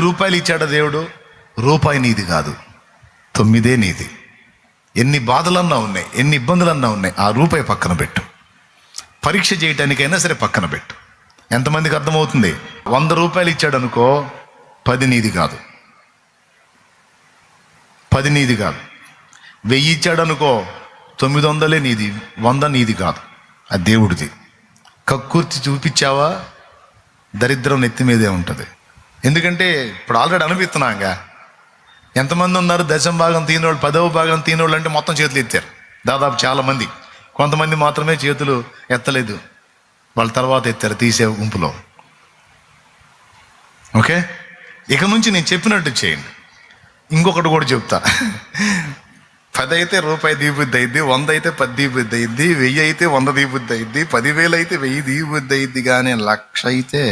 రూపాయలు ఇచ్చాడు దేవుడు, రూపాయి నీది కాదు, 9 నీది. ఎన్ని బాధలన్నా ఉన్నాయి, ఎన్ని ఇబ్బందులన్నా ఉన్నాయి, ఆ రూపాయి పక్కన పెట్టు. పరీక్ష చేయటానికైనా సరే పక్కన పెట్టు. ఎంతమందికి అర్థమవుతుంది? 100 రూపాయలు ఇచ్చాడు అనుకో, 10 నీది కాదు, 10 నీది కాదు. 1000 ఇచ్చాడు అనుకో, 900 నీది, 100 నీది కాదు, అది దేవుడిది. కక్కుర్తి చూపించావా, దరిద్రం నెత్తి మీదే ఉంటుంది. ఎందుకంటే ఇప్పుడు ఆల్రెడీ అనిపిస్తున్నాగా. ఎంతమంది ఉన్నారు దశమ భాగం తీనోళ్ళు, 10వ భాగం తీనోళ్ళు అంటే మొత్తం చేతులు ఎత్తారు దాదాపు చాలామంది. కొంతమంది మాత్రమే చేతులు ఎత్తలేదు, వాళ్ళ తర్వాత ఎత్తారు తీసే గుంపులో. ఓకే, ఇక నుంచి నేను చెప్పినట్టు చేయండి. ఇంకొకటి కూడా చెప్తా. 10 అయితే రూపాయి దీబుద్ధి అయింది, 100 అయితే 10 దీబుద్ధి అయింది, 1000 అయితే 100 దీబుద్ధి అయింది, 10,000 అయితే 1000 దీబుద్ధి అయింది. కానీ 1,00,000 అయితే